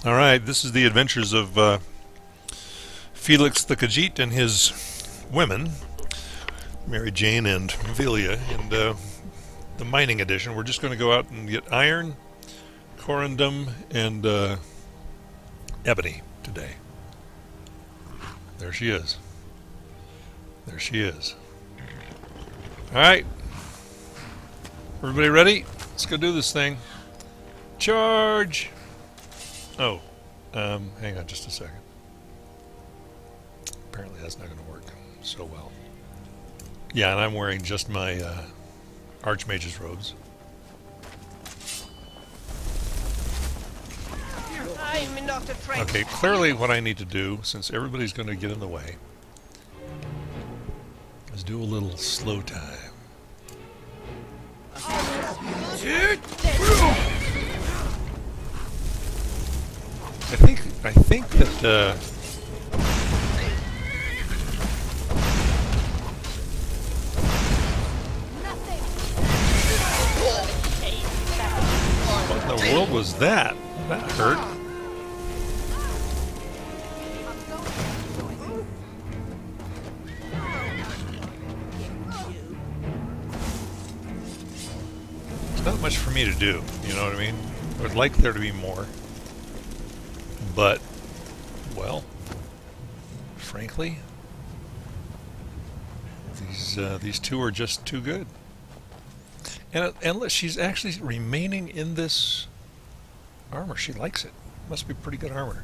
Alright, this is the adventures of Felix the Khajiit and his women, Mary Jane and Vilja, and the mining edition. We're just going to go out and get iron, corundum, and ebony today. There she is. There she is. Alright. Everybody ready? Let's go do this thing. Charge! Oh, hang on just a second. Apparently that's not going to work so well. Yeah, and I'm wearing just my Archmage's robes. I'm not afraid. Okay, clearly what I need to do, since everybody's going to get in the way, is do a little slow time. I think that what in the world was that? That hurt. It's not much for me to do, you know what I mean? I would like there to be more. But, well, frankly, these two are just too good. And look, she's actually remaining in this armor. She likes it. Must be pretty good armor.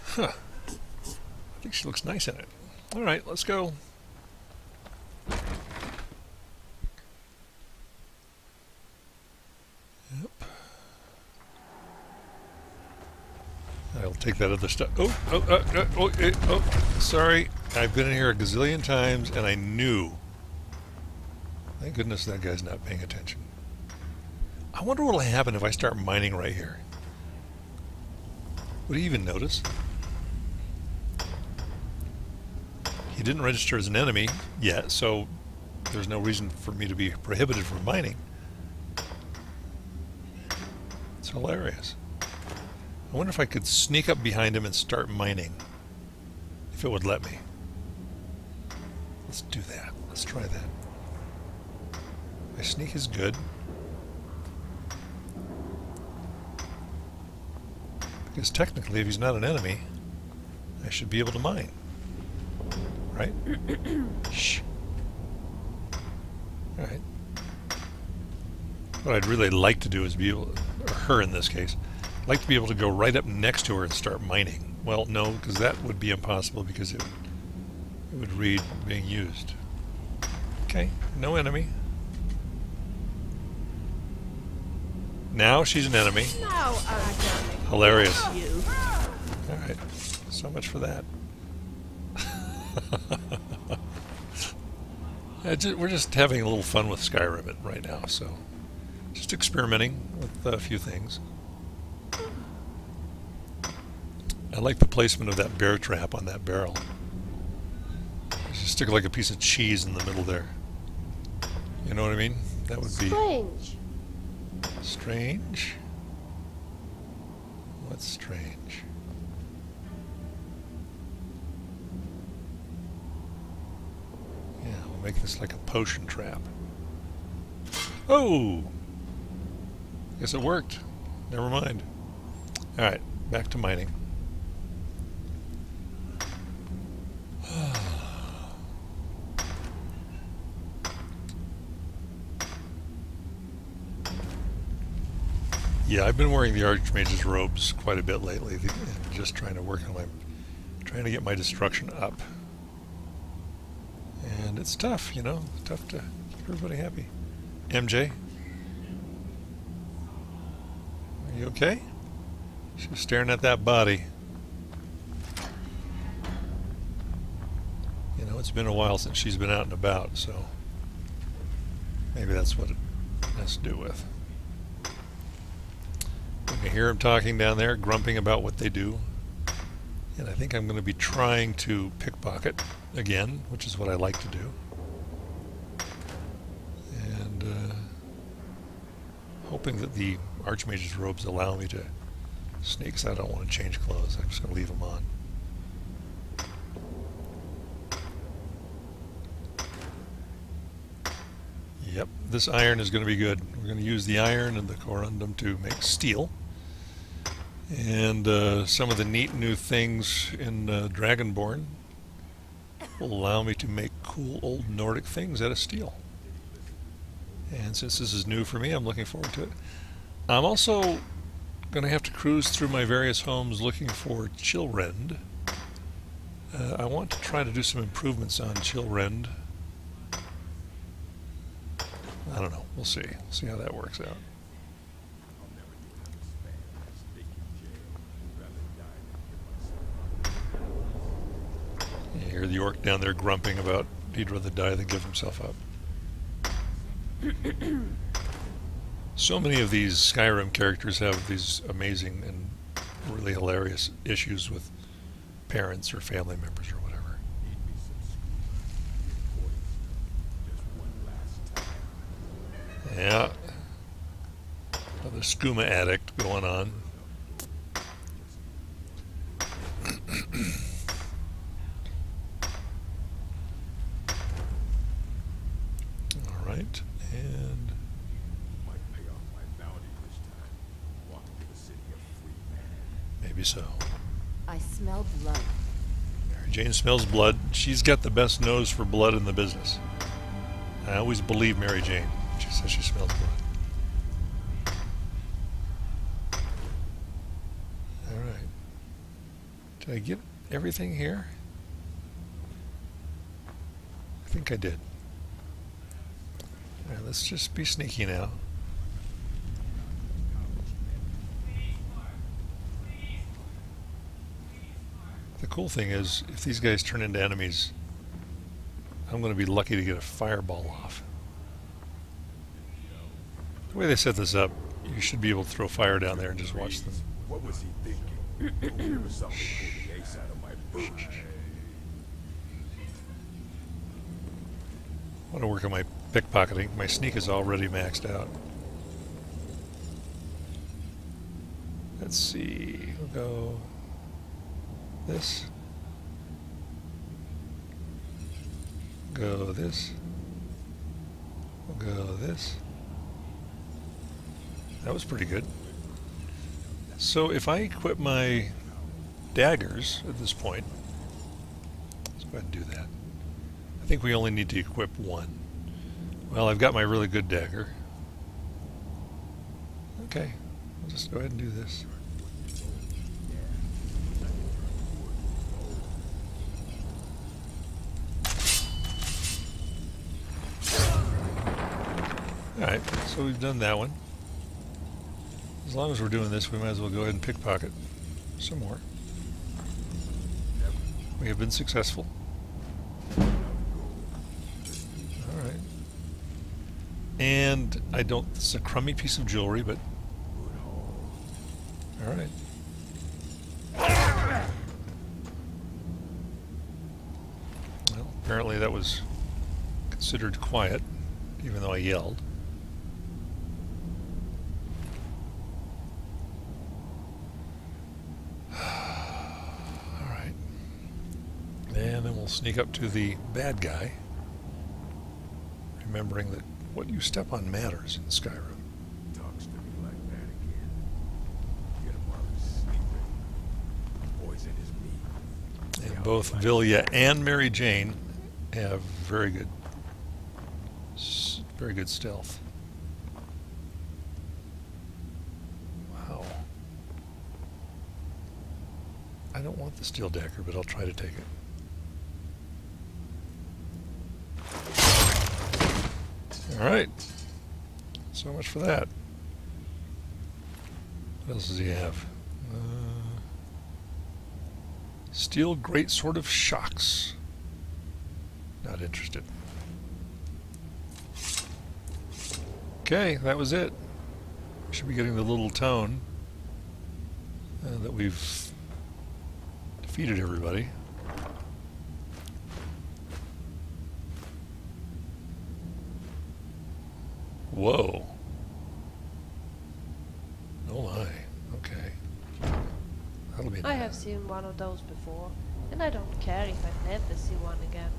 Huh. I think she looks nice in it. Alright, let's go. Yep. I'll take that other stuff. Oh, sorry. I've been in here a gazillion times, and I knew. Thank goodness that guy's not paying attention. I wonder what will happen if I start mining right here. Would he even notice? He didn't register as an enemy yet, so there's no reason for me to be prohibited from mining. It's hilarious. I wonder if I could sneak up behind him and start mining. If it would let me. Let's do that. Let's try that. My sneak is good. Because technically, if he's not an enemy, I should be able to mine. Right? Shh. Alright. What I'd really like to do is be able to, or her in this case, I'd like to be able to go right up next to her and start mining. Well, no, because that would be impossible because it would read being used. Okay, no enemy. Now she's an enemy. Now Hilarious. Alright, so much for that. We're just having a little fun with Skyrim right now, so just experimenting with a few things. I like the placement of that bear trap on that barrel. Just stick like a piece of cheese in the middle there. You know what I mean? That would be strange. Strange? What's strange? Yeah, we'll make this like a potion trap. Oh! Guess it worked. Never mind. Alright, back to mining. Yeah, I've been wearing the Archmage's robes quite a bit lately, and just trying to work on trying to get my destruction up. And it's tough, you know, tough to keep everybody happy. MJ? Are you okay? She was staring at that body. You know, it's been a while since she's been out and about, so maybe that's what it has to do with. I hear him talking down there, grumping about what they do. And I think I'm going to be trying to pickpocket again, which is what I like to do. And hoping that the Archmage's robes allow me to Snakes, I don't want to change clothes. I'm just going to leave them on. Yep, this iron is going to be good. We're going to use the iron and the corundum to make steel. And some of the neat new things in Dragonborn will allow me to make cool old Nordic things out of steel. And since this is new for me, I'm looking forward to it. I'm also going to have to cruise through my various homes looking for chillrend. I want to try to do some improvements on chillrend. I don't know. We'll see. We'll see how that works out. You hear the orc down there grumping about he'd rather die than give himself up. So many of these Skyrim characters have these amazing and really hilarious issues with parents or family members or whatever. Yeah. Another skooma addict going on. All right, and maybe so. I smell blood. Mary Jane smells blood. She's got the best nose for blood in the business. I always believe Mary Jane. She says she smells blood. Alright. Did I get everything here? I think I did. Alright, let's just be sneaky now. The cool thing is, if these guys turn into enemies, I'm going to be lucky to get a fireball off. The way they set this up, you should be able to throw fire down there and just watch them. What was he thinking? There was something pulled the ace out of my boot. I want to work on my pickpocketing. My sneak is already maxed out. Let's see. We'll go this. Go this. We'll go this. That was pretty good. So if I equip my daggers at this point, let's go ahead and do that. I think we only need to equip one. Well, I've got my really good dagger. Okay, I'll just go ahead and do this. Alright, so we've done that one. As long as we're doing this, we might as well go ahead and pickpocket some more. We have been successful. Alright. And I don't, this is a crummy piece of jewelry, but alright. Well, apparently that was considered quiet, even though I yelled. And then we'll sneak up to the bad guy, remembering that what you step on matters in Skyrim. Talks to me like that again. Get him while he's sleeping. Poison his meat. And both Vilja and Mary Jane have very good stealth. Wow. I don't want the steel dagger, but I'll try to take it. Alright, so much for that. What else does he have? Steel greatsword of shocks. Not interested. Okay, that was it. Should be getting the little tone that we've defeated everybody. Whoa. Oh my. Okay. mean, I have seen one of those before, and I don't care if I never see one again.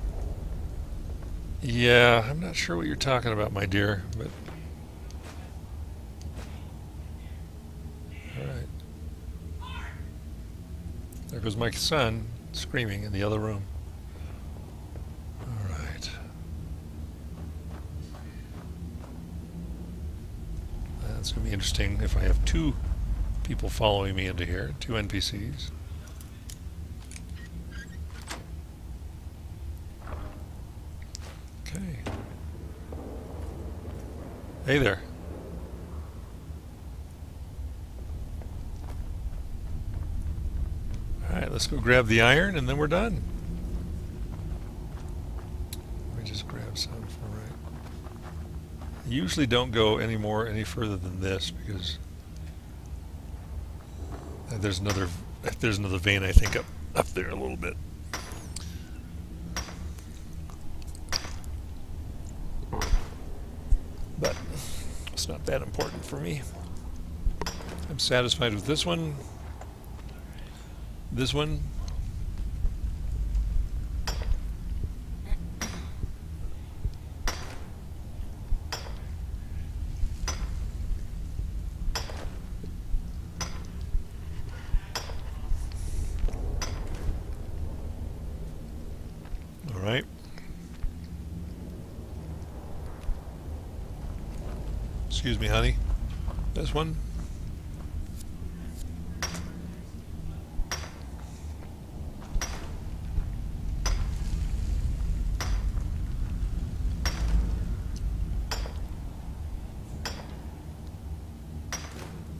yeah, I'm not sure what you're talking about, my dear, but all right. There goes my son screaming in the other room. All right. That's going to be interesting if I have two people following me into here, two NPCs. Okay. Hey there. Alright, let's go grab the iron and then we're done. Let me just grab some for right. I usually don't go any further than this because there's another vein I think up there a little bit. But it's not that important for me. I'm satisfied with this one. This one. All right. Excuse me, honey. This one.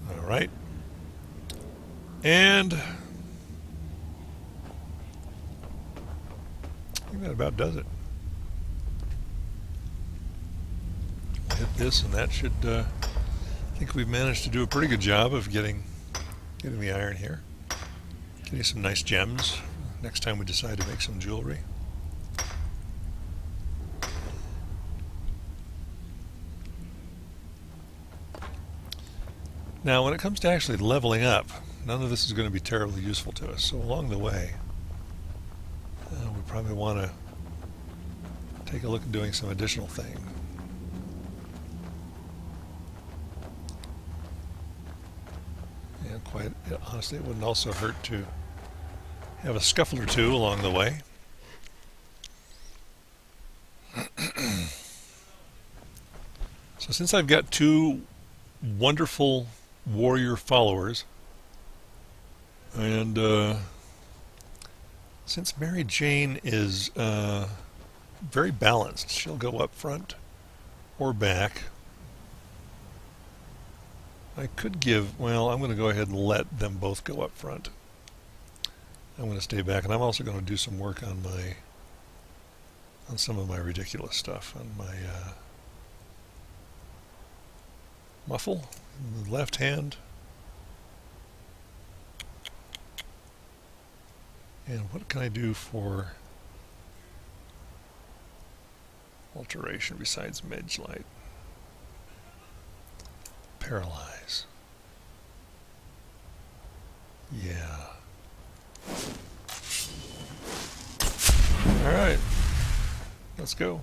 All right. And I think that about does it. Hit this, and that should. I think we've managed to do a pretty good job of getting the iron here. Getting some nice gems. Next time we decide to make some jewelry. Now, when it comes to actually leveling up, none of this is going to be terribly useful to us. So along the way, we probably want to take a look at doing some additional things. Honestly, it wouldn't also hurt to have a scuffle or two along the way. So since I've got two wonderful warrior followers, and since Mary Jane is very balanced, she'll go up front or back. I could give, well, I'm going to go ahead and let them both go up front. I'm going to stay back, and I'm also going to do some work on some of my ridiculous stuff, on my muffle in the left hand. And what can I do for alteration besides Mage Light? Paralyze. Yeah. All right. Let's go.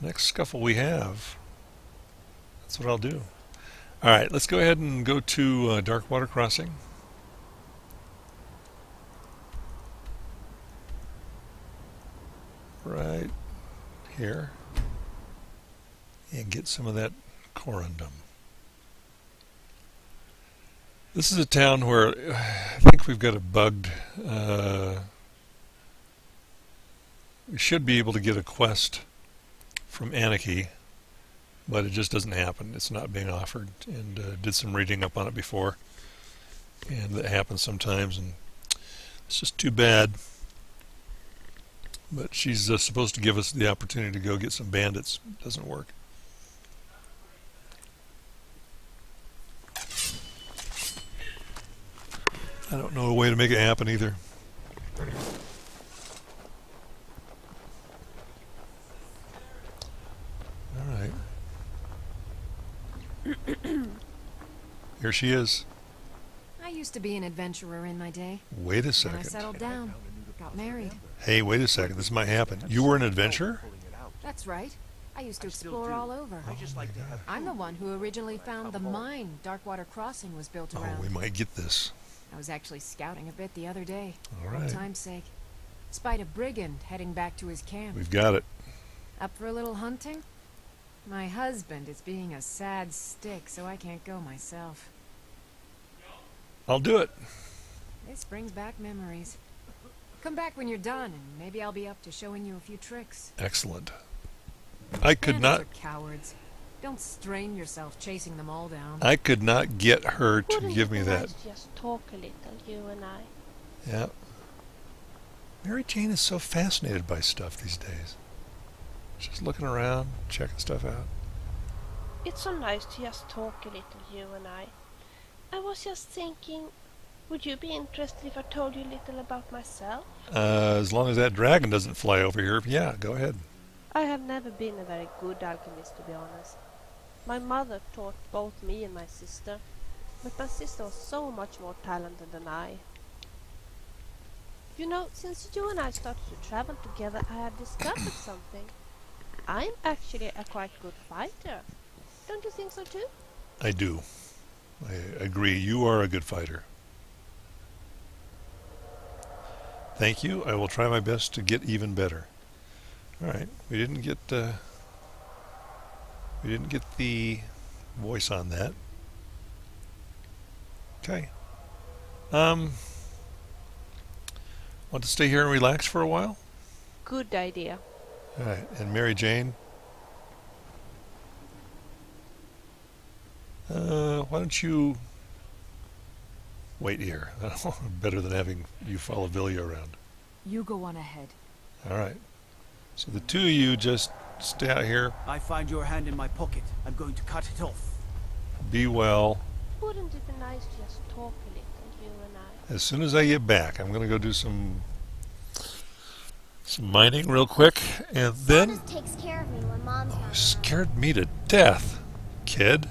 Next scuffle we have. That's what I'll do. All right, let's go ahead and go to Darkwater Crossing. Right here, and get some of that corundum. This is a town where I think we've got it bugged. We should be able to get a quest from Anneke, but it just doesn't happen. It's not being offered, and did some reading up on it before, and that happens sometimes, and it's just too bad. But she's supposed to give us the opportunity to go get some bandits. It doesn't work. I don't know a way to make it happen either. Alright. Here she is. I used to be an adventurer in my day. Wait a Then I second. settled down, got married. Hey, wait a second. This might happen. You were an adventurer? That's right. I used to explore all over. I'm the one who originally found the mine Darkwater Crossing was built Oh, around. we might get this. I was actually scouting a bit the other day. All For right. time's sake. Spied a brigand heading back to his camp. We've got it. Up for a little hunting? My husband is being a sad stick, so I can't go myself. I'll do it. This brings back memories. Come back when you're done, and maybe I'll be up to showing you a few tricks. Excellent. I could not. Bandits are cowards. Don't strain yourself chasing them all down. I could not get her to Wouldn't give it me be that. nice to just talk a little, you and I? Yeah. Mary Jane is so fascinated by stuff these days. She's looking around, checking stuff out. It's so nice to just talk a little, you and I. I was just thinking, would you be interested if I told you a little about myself? As long as that dragon doesn't fly over here, yeah, go ahead. I have never been a very good alchemist, to be honest. My mother taught both me and my sister, but my sister was so much more talented than I. You know, since you and I started to travel together, I have discovered something. I'm actually a quite good fighter. Don't you think so too? I do. I agree. You are a good fighter. Thank you. I will try my best to get even better. All right. We didn't get the voice on that. Okay. Want to stay here and relax for a while? Good idea. All right. And Mary Jane, why don't you wait here? Better than having you follow Vilja around. You go on ahead. All right. So the two of you just stay out here. I find your hand in my pocket. I'm going to cut it off. Be well. Wouldn't it be nice to just talk a little, you and I? As soon as I get back, I'm going to go do some mining real quick, and then Dad takes care of me when Mom's not around. scared me to death, kid.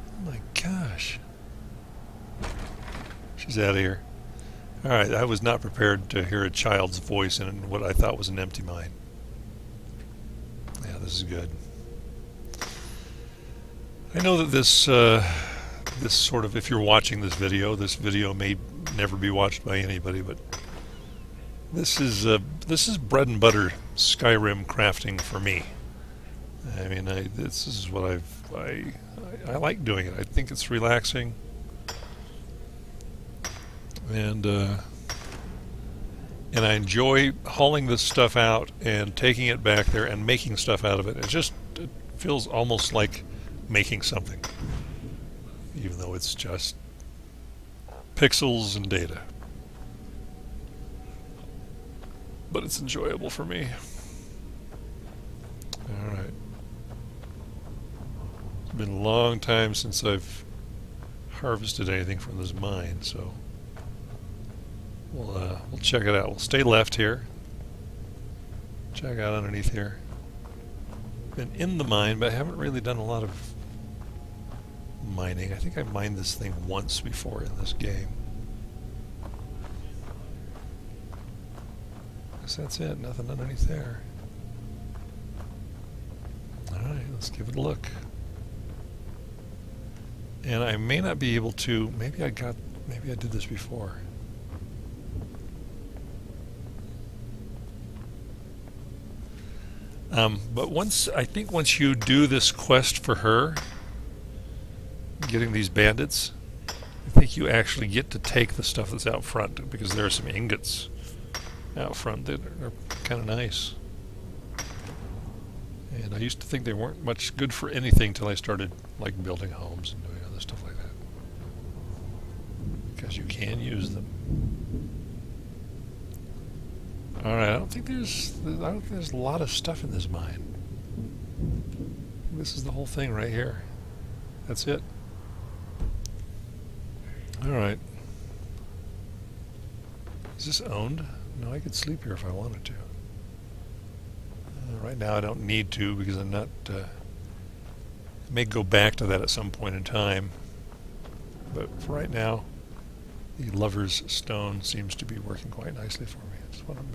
Oh my gosh. She's out of here. All right, I was not prepared to hear a child's voice in what I thought was an empty mine. Yeah, this is good. I know that this this sort of, if you're watching this video may never be watched by anybody, but this is bread and butter Skyrim crafting for me. I mean, this is what I like doing it. I think it's relaxing, and I enjoy hauling this stuff out and taking it back there and making stuff out of it. It feels almost like making something, even though it's just pixels and data. But it's enjoyable for me. Alright. It's been a long time since I've harvested anything from this mine, so we'll check it out. We'll stay left here. Check out underneath here. Been in the mine, but I haven't really done a lot of mining. I think I mined this thing once before in this game. Guess that's it. Nothing underneath there. Alright, let's give it a look. And I may not be able to, maybe I did this before. But I think once you do this quest for her, getting these bandits, I think you actually get to take the stuff that's out front, because there are some ingots out front that are kind of nice. And I used to think they weren't much good for anything till I started like building homes and doing other stuff like that, because you can use them. All right, I don't think there's a lot of stuff in this mine. This is the whole thing right here. That's it. All right. Is this owned? No, I could sleep here if I wanted to. Right now I don't need to, because I'm not... I may go back to that at some point in time. But for right now, the Lover's Stone seems to be working quite nicely for me. I just want to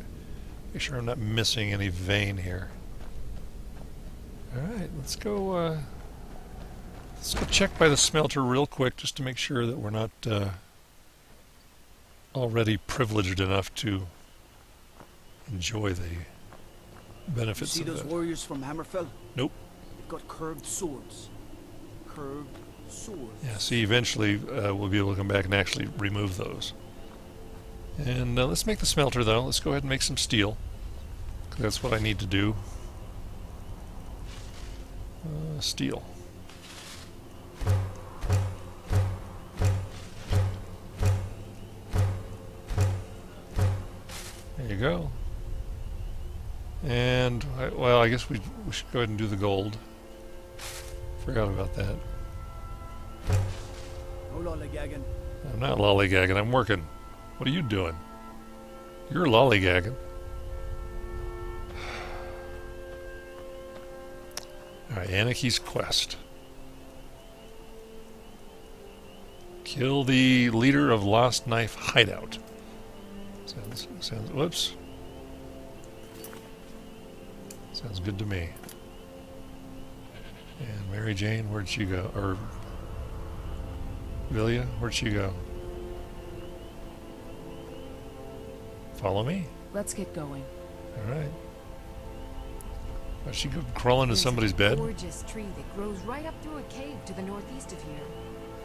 make sure I'm not missing any vein here. Alright, let's go check by the smelter real quick just to make sure that we're not already privileged enough to enjoy the benefits See of those that. warriors from Hammerfell? Nope. They've got curved swords. Curved swords. Yeah, see, eventually we'll be able to come back and actually remove those. And let's make the smelter, though. Let's go ahead and make some steel, 'cause that's what I need to do. Steel. There you go. And, well, I guess we should go ahead and do the gold. Forgot about that. No lollygagging. I'm not lollygagging, I'm working. What are you doing? You're lollygagging. Alright, Anneke's quest. Kill the leader of Lost Knife Hideout. Sounds, whoops. Sounds good to me. And Mary Jane, where'd she go? Or Vilja, where'd she go? Follow me? Let's get going. Alright. She go crawl into somebody's bed? There's a gorgeous tree that grows right up through a cave to the northeast of here.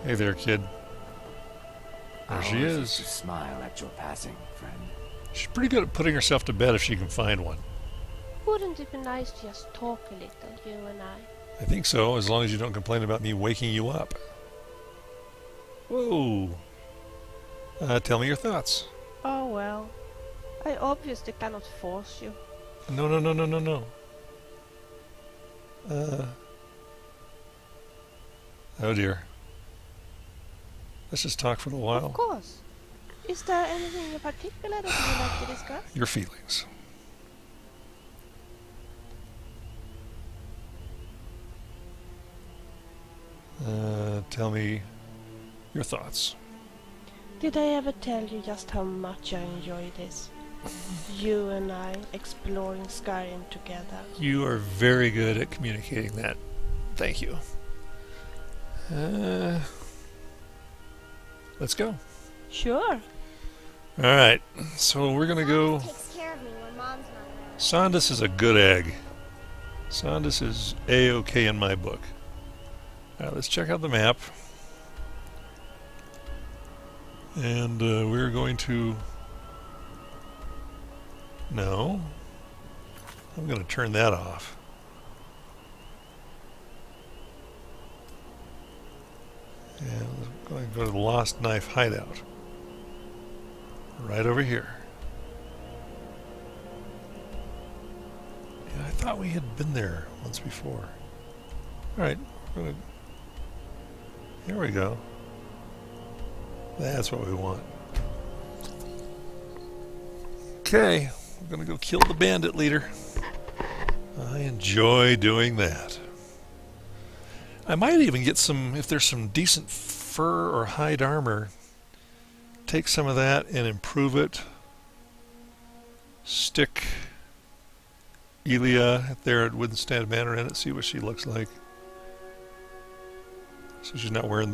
Hey there, kid. There she Always used to is. smile at your passing, friend. She's pretty good at putting herself to bed if she can find one. Wouldn't it be nice to just talk a little, you and I? I think so, as long as you don't complain about me waking you up. Whoa. Tell me your thoughts. Oh well. I obviously cannot force you. No. Oh dear. Let's just talk for a while. Of course. Is there anything in particular that you would like to discuss? Your feelings. Tell me your thoughts. Did I ever tell you just how much I enjoy this? You and I exploring Skyrim together. You are very good at communicating that. Thank you. Let's go. Sure. Alright, so we're gonna go... Mom takes care of me when Mom's not around. Sandus is a good egg. Sandus is A-OK in my book. Alright, let's check out the map. And we're going to... No. I'm going to turn that off. And we're going to go to the Lost Knife Hideout. Right over here. Yeah, I thought we had been there once before. Alright, we're going to... Here we go. That's what we want. Okay, we're going to go kill the bandit leader. I enjoy doing that. I might even get some, if there's some decent fur or hide armor, take some of that and improve it. Stick Elia there at Woodenstead Manor in it, see what she looks like. So she's not wearing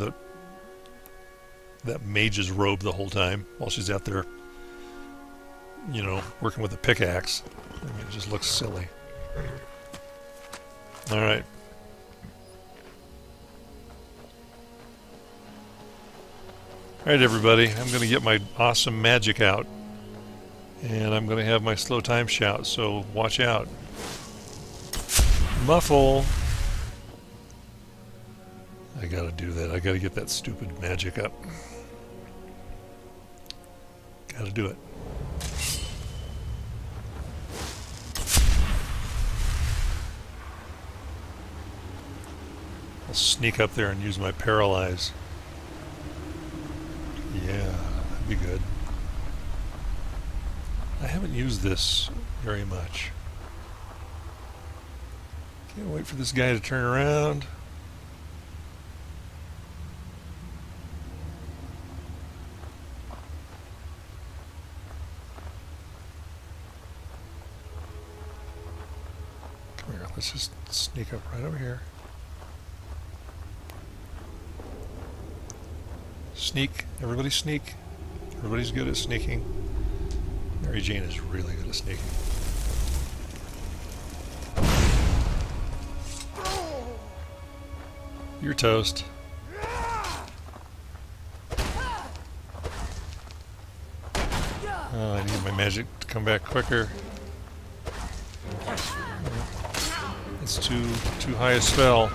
that mage's robe the whole time while she's out there, you know, working with a pickaxe. I mean, it just looks silly. Alright. Alright, everybody, I'm going to get my awesome magic out. And I'm going to have my slow time shout, so watch out. Muffle! I gotta do that. I gotta get that stupid magic up. Gotta do it. I'll sneak up there and use my paralyze. Yeah, that'd be good. I haven't used this very much. Can't wait for this guy to turn around. Let's just sneak up right over here. Sneak. Everybody sneak. Everybody's good at sneaking. Mary Jane is really good at sneaking. You're toast. Oh, I need my magic to come back quicker. It's too high a spell.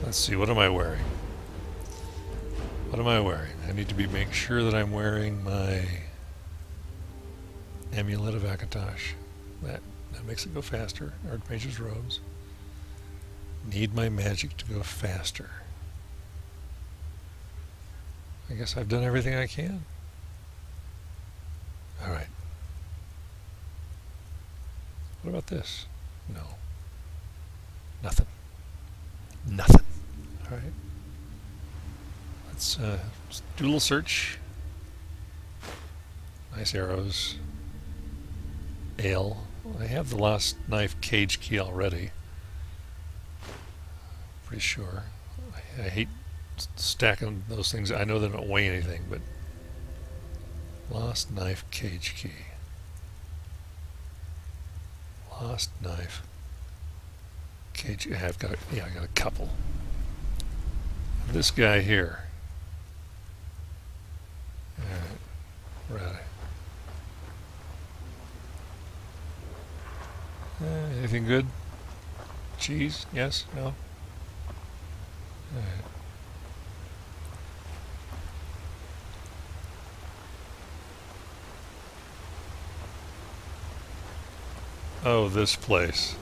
Let's see, what am I wearing? What am I wearing? I need to make sure that I'm wearing my Amulet of Akatosh. That makes it go faster. Archmage's robes. Need my magic to go faster. I guess I've done everything I can. Alright. What about this? No. Nothing. Nothing. Alright. Let's do a little search. Nice arrows. Ale. I have the Lost Knife Cage key already. Pretty sure. I hate stacking those things. I know they don't weigh anything, but Lost Knife Cage key. Lost Knife Cage. Yeah, I got a couple. This guy here. Alright. Right. Anything good? Cheese? Yes? No? Alright. Oh, this place.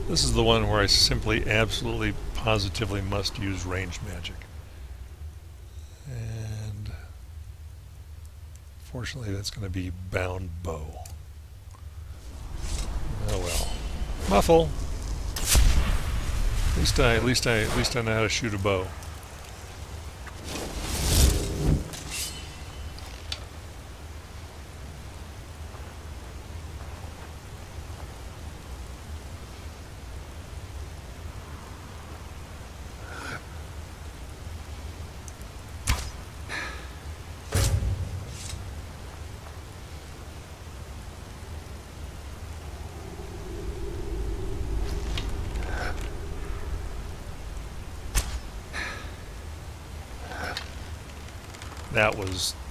This is the one where I simply, absolutely, positively must use ranged magic. And fortunately that's going to be bound bow. Oh well. Muffle! At least I know how to shoot a bow.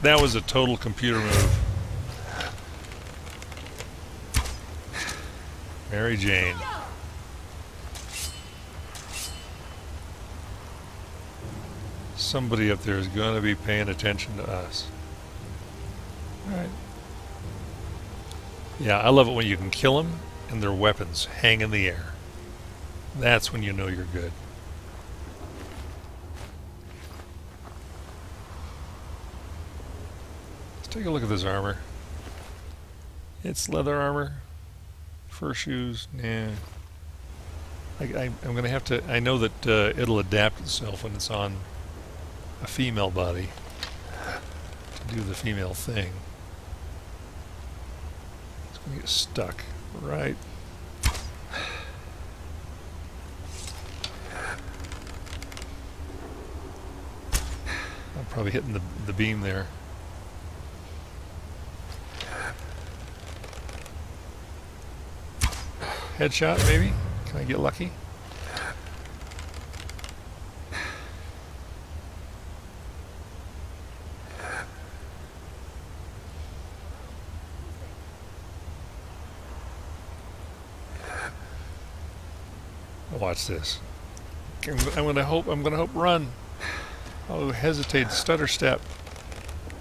That was a total computer move. Mary Jane. Somebody up there is going to be paying attention to us. Alright. Yeah, I love it when you can kill them and their weapons hang in the air. That's when you know you're good. Take a look at this armor. It's leather armor. Fur shoes. Nah. I'm going to have to... I know that it'll adapt itself when it's on a female body to do the female thing. It's going to get stuck right... I'm probably hitting the beam there. Headshot, maybe? Can I get lucky? Watch this. I'm gonna hope run. Oh, hesitate, stutter step.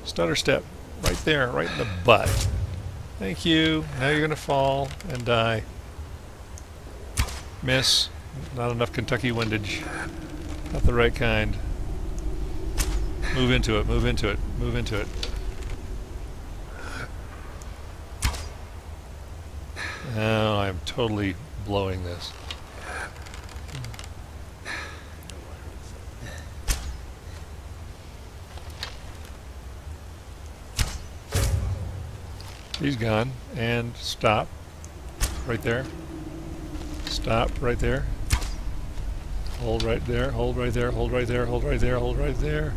Stutter step. Right there, right in the butt. Thank you. Now you're gonna fall and die. Miss. Not enough Kentucky windage. Not the right kind. Move into it, move into it, move into it. Oh, I'm totally blowing this. She's gone. And stop. Right there. Stop right there. Hold right there. Hold right there. Hold right there. Hold right there. Hold right there.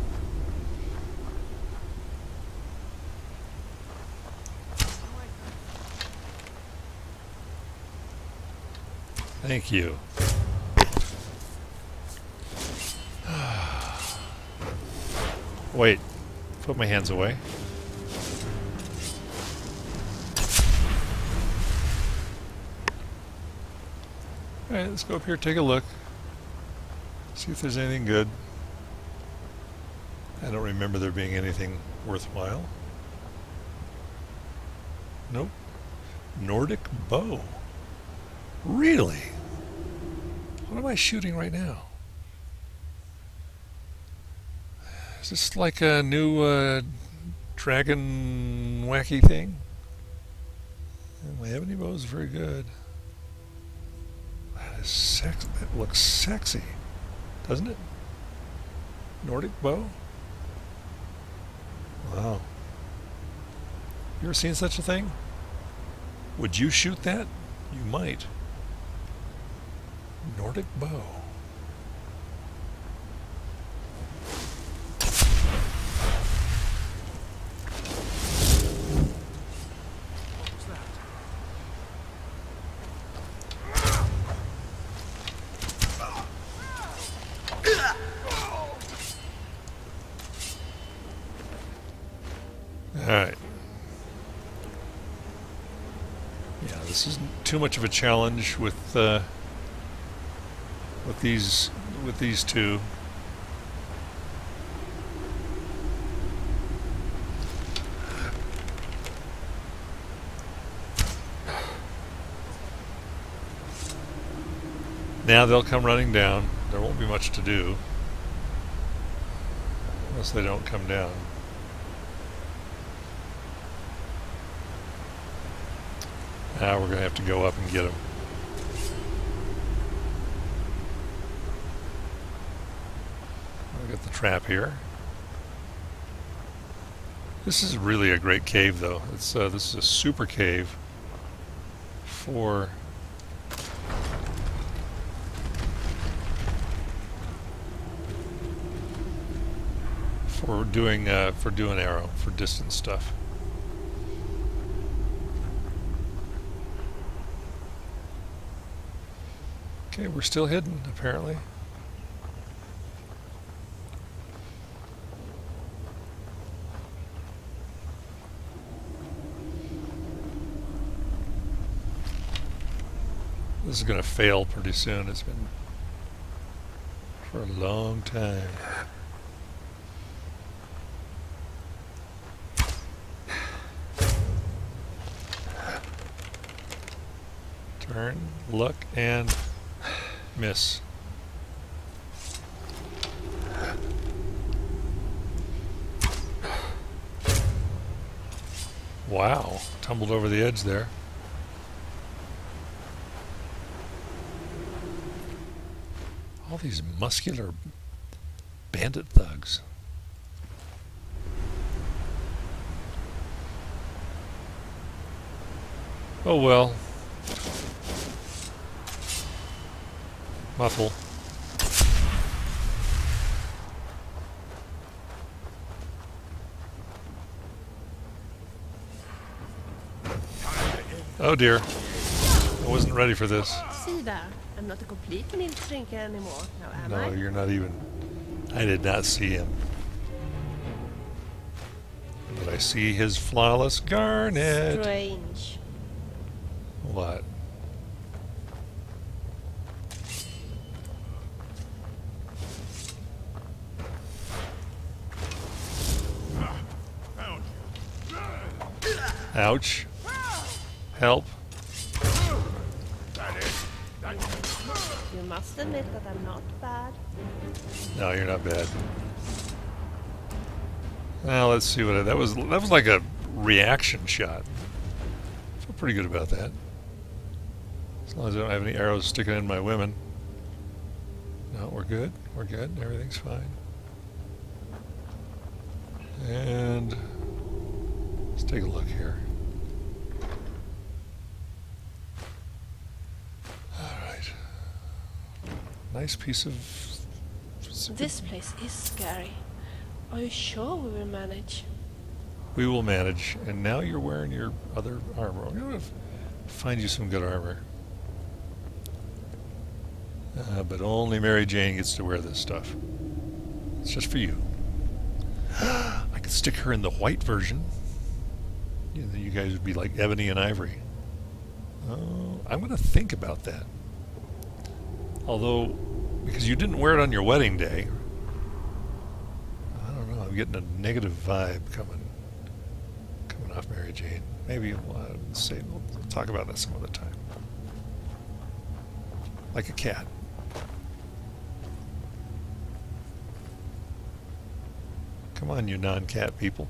Thank you. Wait. Put my hands away. Alright, let's go up here, take a look. See if there's anything good. I don't remember there being anything worthwhile. Nope. Nordic bow. Really? What am I shooting right now? Is this like a new dragon wacky thing? My ebony bow is very good. That is sexy. That looks sexy, doesn't it? Nordic bow? Wow. You ever seen such a thing? Would you shoot that? You might. Nordic bow. Alright. Yeah, this isn't too much of a challenge with these two. Now they'll come running down. There won't be much to do unless they don't come down. Now we're going to have to go up and get them. I'll get the trap here. This is really a great cave, though. It's this is a super cave for doing arrow for distance stuff. Okay, we're still hidden, apparently. This is going to fail pretty soon. It's been for a long time. Turn, look, and miss. Wow, tumbled over the edge there. All these muscular bandit thugs. Oh well. Muffle. Oh dear. I wasn't ready for this. See there, I'm not a complete milk drinker anymore, now am I? No, you're not even. I did not see him. But I see his flawless garnet. Strange. What? Ouch. Help. You must admit that I'm not bad. No, you're not bad. Well, let's see what that was. That was like a reaction shot. I feel pretty good about that. As long as I don't have any arrows sticking in my women. No, we're good. We're good. Everything's fine. And let's take a look here. nice piece of... This place is scary. Are you sure we will manage? We will manage. And now you're wearing your other armor. I'm going to find you some good armor. But only Mary Jane gets to wear this stuff. It's just for you. I could stick her in the white version. You guys would be like ebony and ivory. Oh, I'm going to think about that. Although, because you didn't wear it on your wedding day, I don't know. I'm getting a negative vibe coming off Mary Jane. Maybe we'll talk about that some other time. Like a cat. Come on, you non-cat people.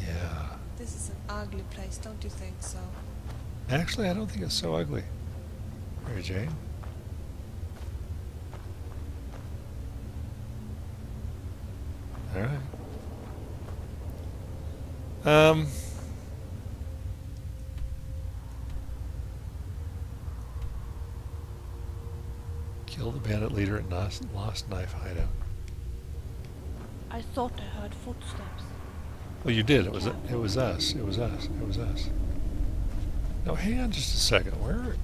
Yeah. This is an ugly place, don't you think so? Actually, I don't think it's so ugly. Mary Jane. All right. Kill the bandit leader at Lost Knife Hideout. I thought I heard footsteps. Well, you did. It was us. It was us. It was us. No, hang on just a second. Where?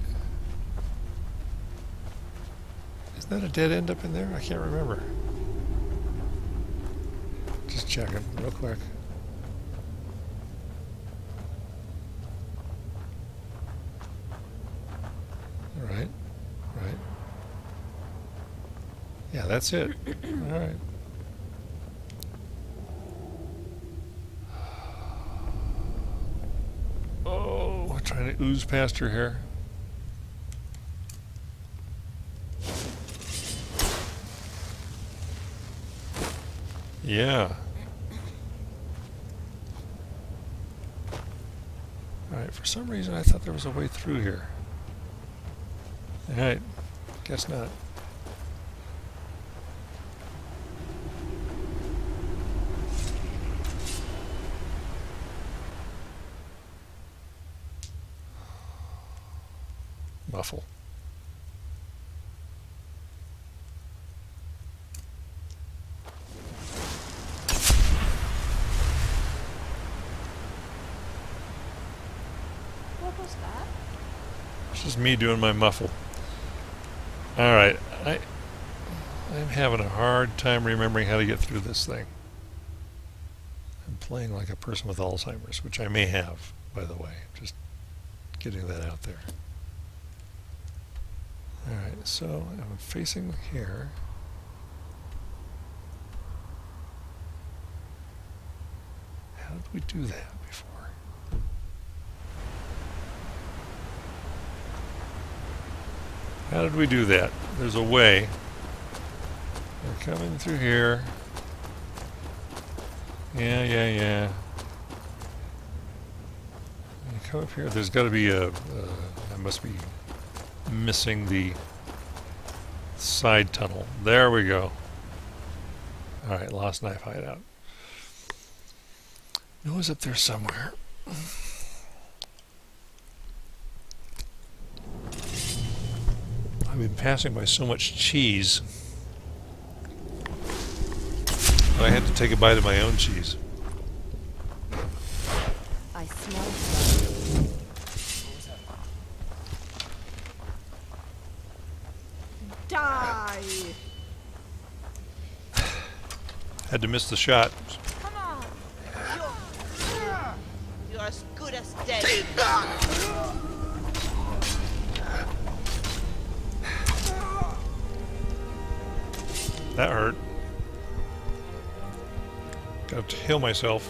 Isn't that a dead end up in there? I can't remember. Just checking real quick. All right. Right. Yeah, that's it. All right. Oh, trying to ooze past her hair. Yeah. Alright, for some reason I thought there was a way through here. Alright, guess not. Muffle. What was that? It's just me doing my muffle. Alright, I'm having a hard time remembering how to get through this thing. I'm playing like a person with Alzheimer's, which I may have, by the way. Just getting that out there. Alright, so I'm facing here. How did we do that before? How did we do that? There's a way. We're coming through here. Yeah. You come up here. There's got to be I must be missing the side tunnel. There we go. Alright, Lost Knife Hideout. Noah's up there somewhere. I've been passing by so much cheese that I had to take a bite of my own cheese. I smell blood. Die! Had to miss the shot. Come on! You're as good as dead. That hurt. Got to heal myself.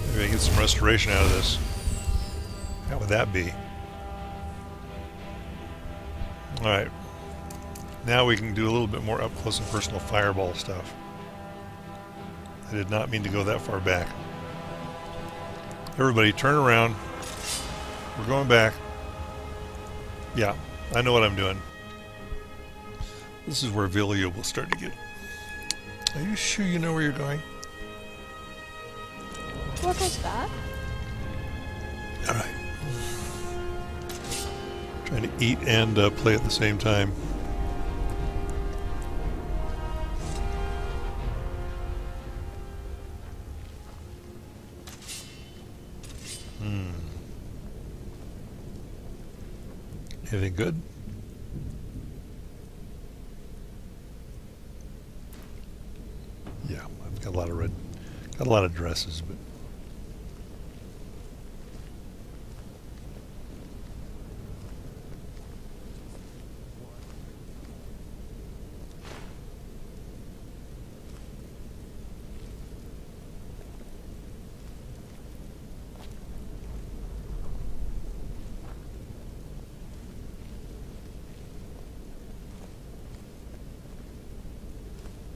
Maybe I can get some restoration out of this. How would that be? Alright. Now we can do a little bit more up close and personal fireball stuff. I did not mean to go that far back. Everybody turn around. We're going back. Yeah, I know what I'm doing. This is where Vilja will start to get Are you sure you know where you're going? What was that? Alright. Trying to eat and play at the same time. Anything good? Yeah, I've got a lot of dresses, but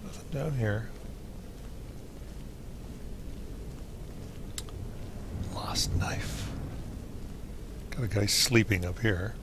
nothing down here. Lost knife. Got a guy sleeping up here.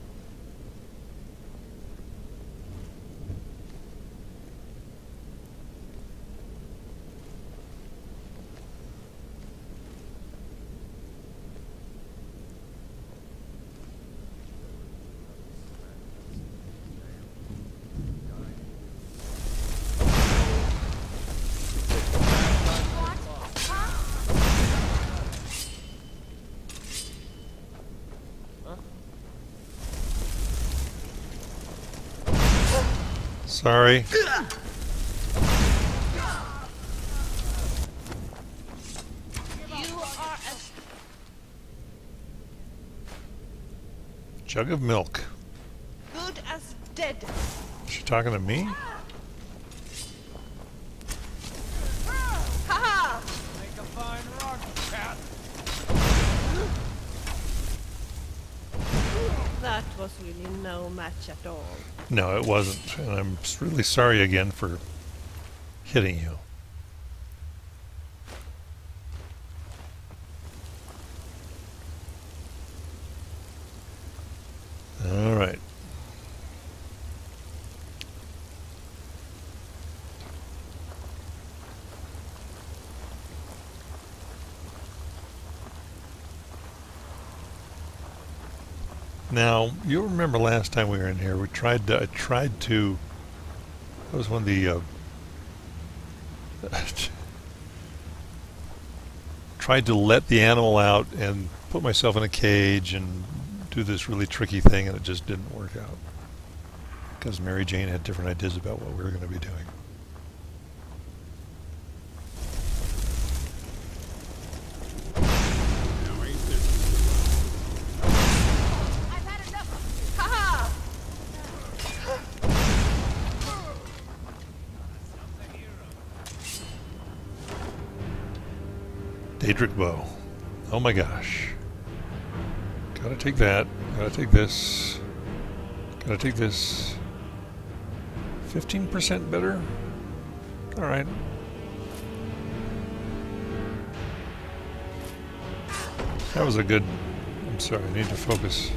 Sorry. You are as Jug of milk. good as dead. Is she talking to me? Ha Make a fine rug, cat. That was really no match at all. No, it wasn't. And I'm really sorry again for hitting you. All right. Now, you'll remember last time we were in here, I tried to, that was when the, tried to let the animal out and put myself in a cage and do this really tricky thing, and it just didn't work out. Because Mary Jane had different ideas about what we were going to be doing. Daedric bow. Oh my gosh. Gotta take that. Gotta take this. Gotta take this. 15% better? Alright. That was a good... I'm sorry, I need to focus.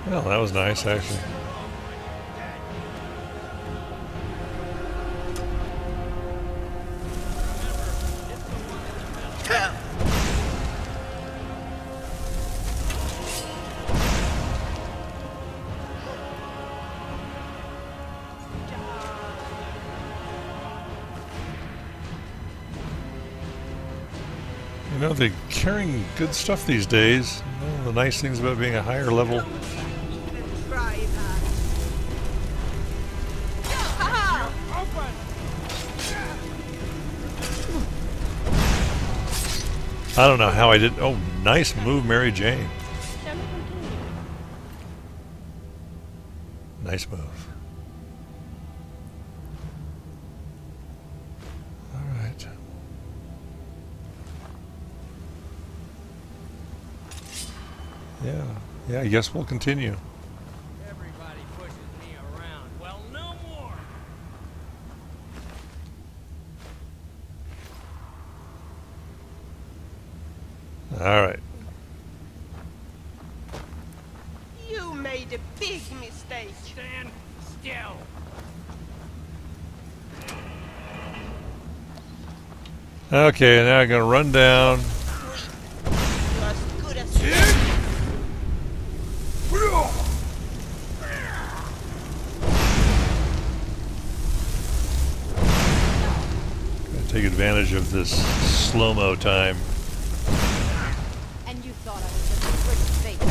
Well, that was nice, actually. You know, they're carrying good stuff these days. One of the nice things about being a higher level. I don't know how I did. Oh, nice move, Mary Jane. Shall we continue? Nice move. All right. Yeah, I guess we'll continue. Everybody pushes me around. Alright. You made a big mistake. Stand still. Okay, now I'm going to run down. You're as good as dead. Gonna take advantage of this slow-mo time. And you thought I was just a pretty fake.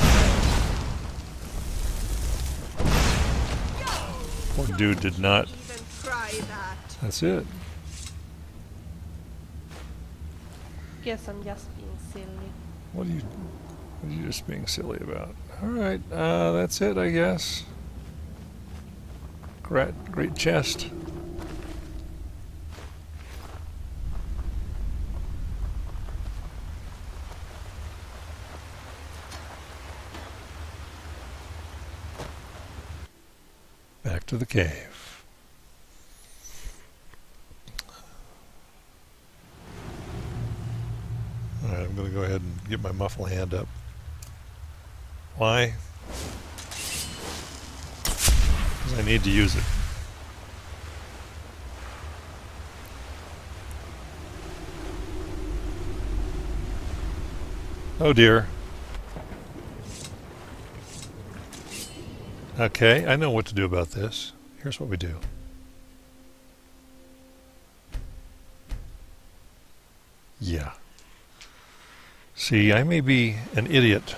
Poor dude did not. Even try that. That's it. Guess I'm just being silly. What are you just being silly about? Alright, that's it, I guess. Great chest. Back to the cave. Alright, I'm going to go ahead and get my muffle hand up. Why? Because I need to use it. Oh dear. Okay, I know what to do about this. Here's what we do. Yeah. See, I may be an idiot,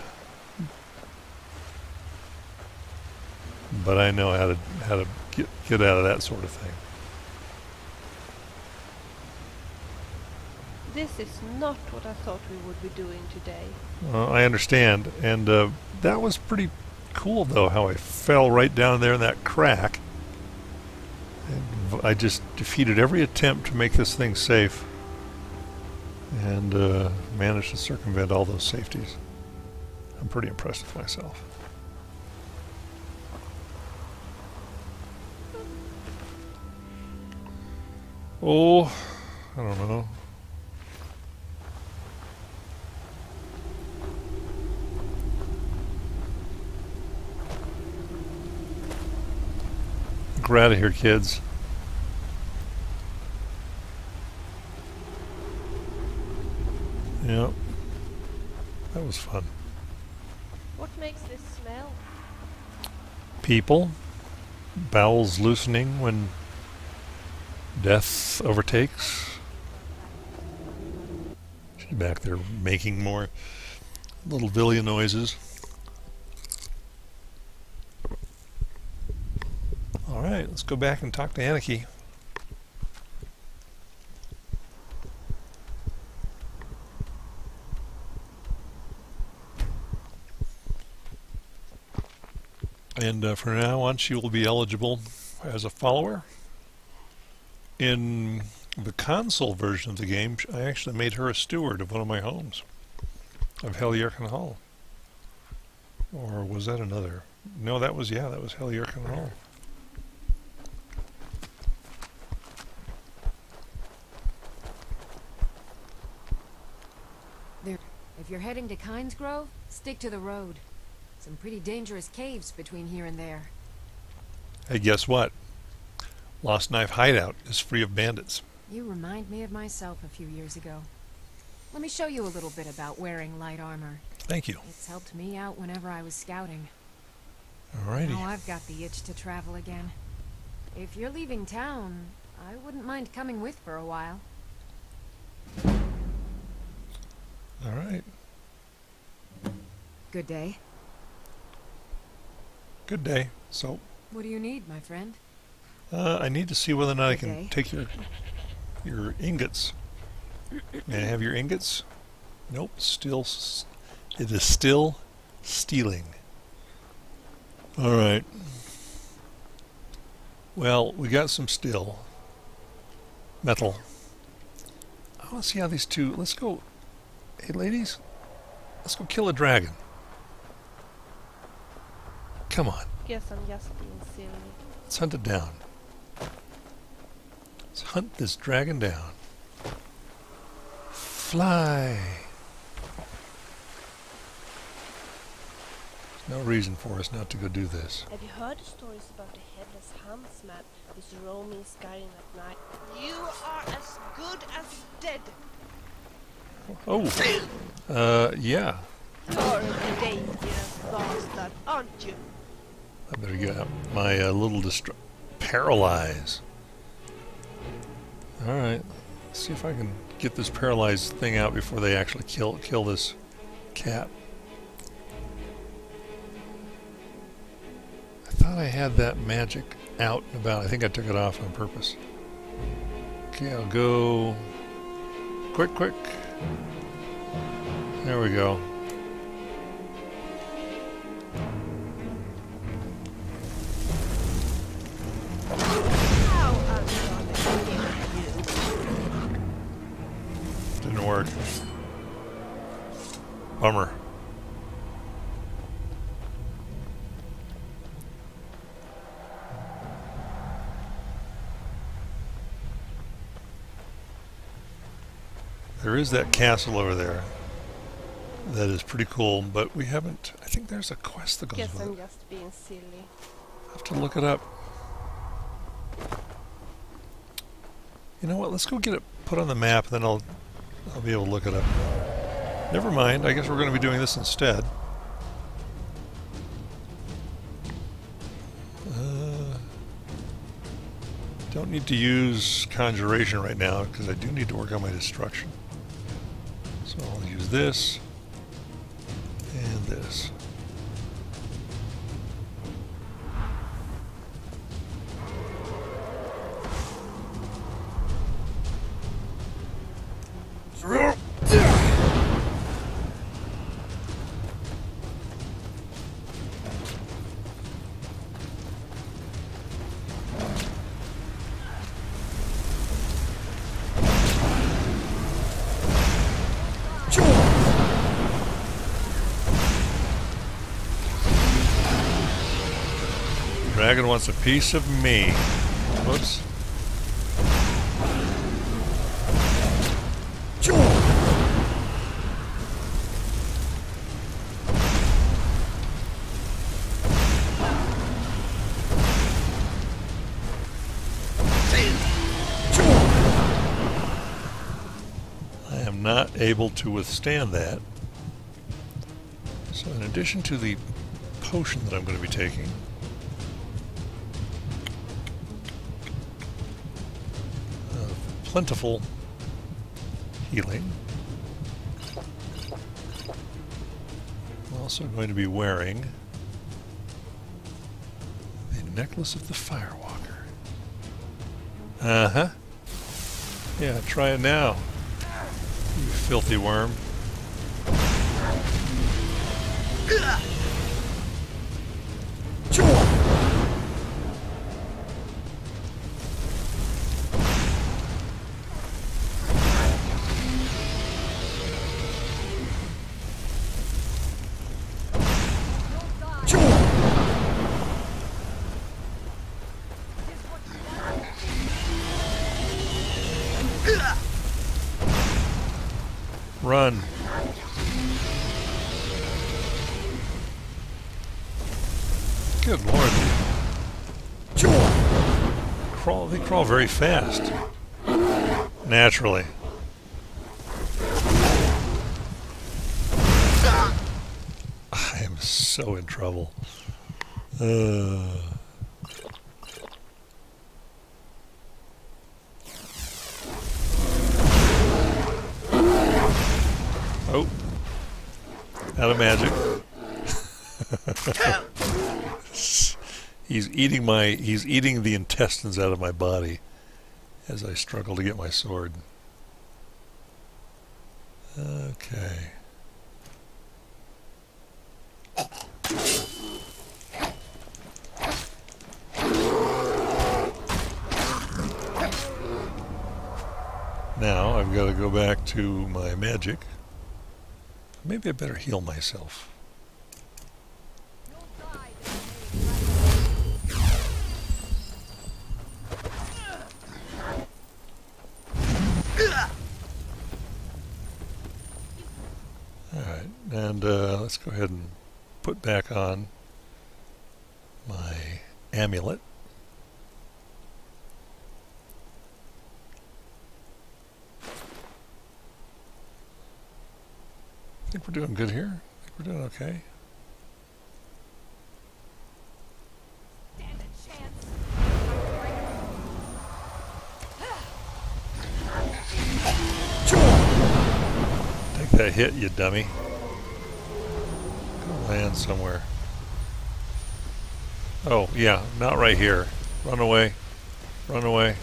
but I know how to get out of that sort of thing. This is not what I thought we would be doing today. I understand, and that was pretty cool, though, how I fell right down there in that crack. And I just defeated every attempt to make this thing safe, and managed to circumvent all those safeties. I'm pretty impressed with myself. Oh, I don't know. Get out of here, kids. Yep. That was fun. What makes this smell? People. Bowels loosening when death overtakes. She's back there making more little Vilja noises. Alright, let's go back and talk to Anneke. And from now on, she will be eligible as a follower. In the console version of the game, I actually made her a steward of one of my homes, of Heljarchen Hall. Or was that another? No, that was Heljarchen Hall. If you're heading to Kynes Grove, stick to the road. Some pretty dangerous caves between here and there. Hey, guess what? Lost Knife Hideout is free of bandits. You remind me of myself a few years ago. Let me show you a little bit about wearing light armor. Thank you. It's helped me out whenever I was scouting. Alrighty. Now I've got the itch to travel again. If you're leaving town, I wouldn't mind coming with for a while. Alright. Good day. Good day. So, What do you need, my friend? I need to see whether or not I Good can day. take your ingots. May I have your ingots? Nope. It is still stealing. Alright. Well, we got some steel. Metal. I want to see how these two... Let's go... Hey, ladies. Let's go kill a dragon. Come on. Guess I'm just being silly. Let's hunt it down. Let's hunt this dragon down. Fly. No reason for us not to go do this. Have you heard the stories about the headless huntsman who's roaming Skyrim at night? You are as good as dead. Oh. Yeah. You're a dangerous bastard, aren't you? I better get my little paralyze. Alright. Let's see if I can get this paralyzed thing out before they actually kill this cat. I thought I had that magic out and about. I think I took it off on purpose. Okay, I'll go quick. There we go. Didn't work. Bummer. There is that castle over there. That is pretty cool, but we haven't... I think there's a quest that goes Guess with I'm it. just being silly. I'll have to look it up. You know what? Let's go get it put on the map, then I'll be able to look it up. Never mind. I guess we're going to be doing this instead. Don't need to use conjuration right now because I do need to work on my destruction. So I'll use this and this. Dragon wants a piece of me. Whoops. I am not able to withstand that. So in addition to the potion that I'm going to be taking, plentiful healing. I'm also going to be wearing the necklace of the Firewalker. Uh-huh. Yeah, try it now, you filthy worm. Run. Good Lord. They crawl very fast. Naturally. I am so in trouble. Oh, out of magic. He's eating the intestines out of my body as I struggle to get my sword. Okay. Now I've got to go back to my magic. Maybe I better heal myself. Alright, and let's go ahead and put back on my amulet. I think we're doing good here. I think we're doing okay. Take that hit, you dummy. Go land somewhere. Oh, yeah, not right here. Run away. Run away.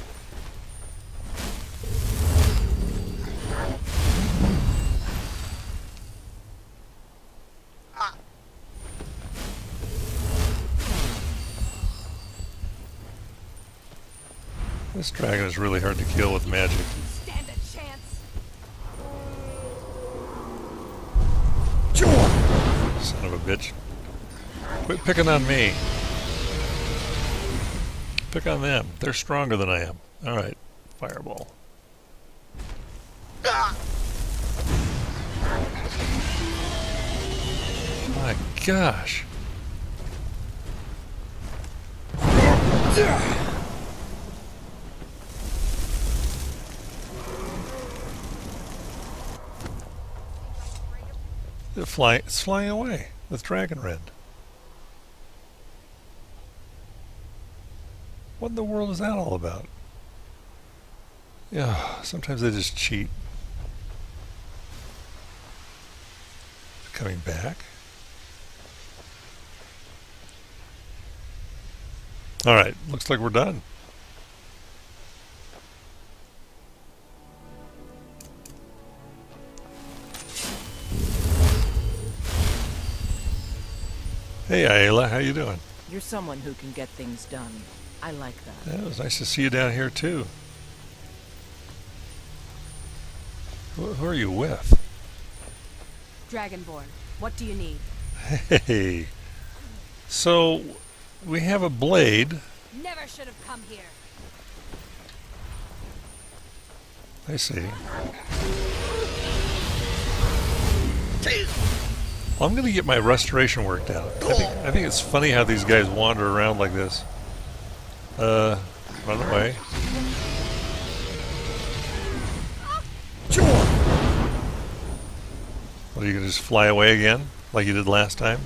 This dragon is really hard to kill with magic. Stand a chance. Son of a bitch. Quit picking on me. Pick on them. They're stronger than I am. Alright. Fireball. My gosh. It's flying away with Dragon Rend. What in the world is that all about? Yeah, sometimes they just cheat. Coming back. Alright, looks like we're done. Hey Ayla, how you doing? You're someone who can get things done. I like that. Yeah, it was nice to see you down here too. Who are you with? Dragonborn, what do you need? Hey, so we have a blade. Never should have come here. I see. Well, I'm going to get my restoration worked out. I think it's funny how these guys wander around like this. Run away. What, are you going to just fly away again? Like you did last time?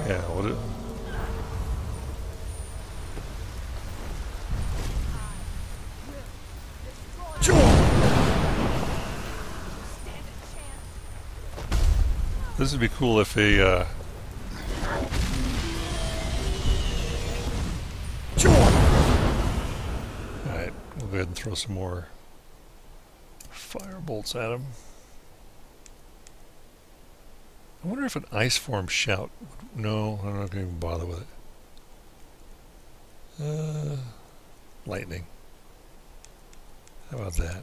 Yeah, what it... This would be cool if a Alright, we'll go ahead and throw some more fire bolts at him. I wonder if an ice form shout. No, I'm not going to even bother with it. Lightning. How about that?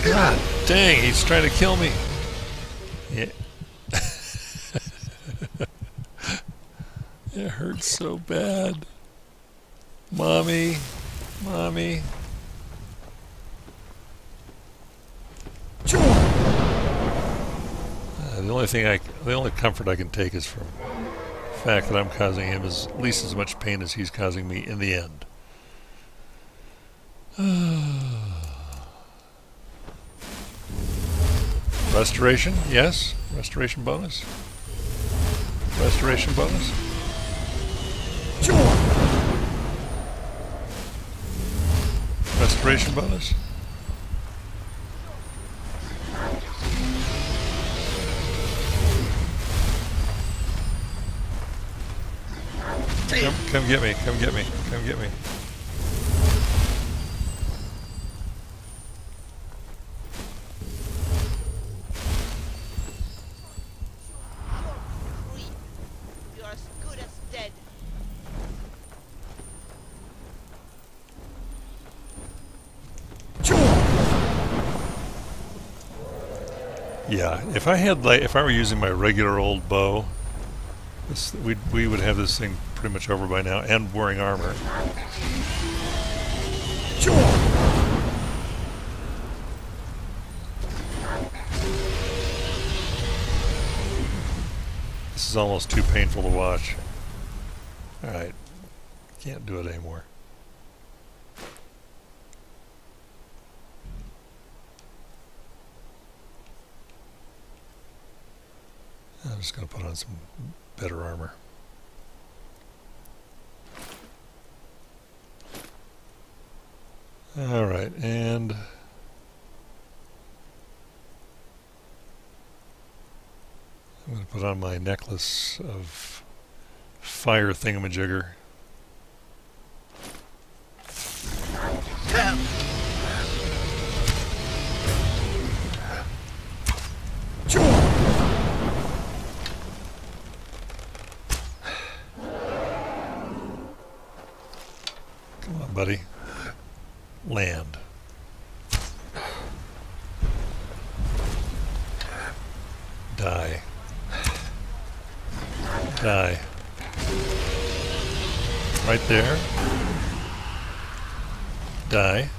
God dang, he's trying to kill me. Yeah. It hurts so bad. Mommy. Mommy. The only comfort I can take is from the fact that I'm causing him at least as much pain as he's causing me in the end. Restoration, yes. Restoration bonus. Restoration bonus. Restoration bonus. Come get me, come get me, come get me. You're as good as dead. Yeah, if I were using my regular old bow, we would have this thing pretty much over by now, and wearing armor. This is almost too painful to watch. Alright. Can't do it anymore. I'm just going to put on some better armor. Alright, and I'm going to put on my necklace of fire thingamajigger. Come on, buddy. Land. Die. Die. Right there. Die.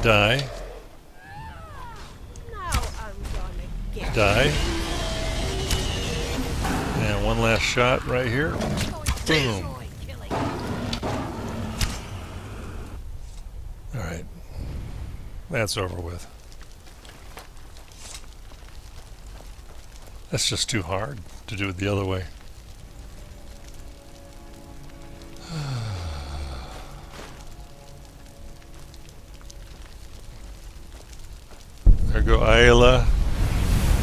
Die. Now I'm gonna get Die. And one last shot right here. Boom. Alright. That's over with. That's just too hard to do it the other way. There go Ayla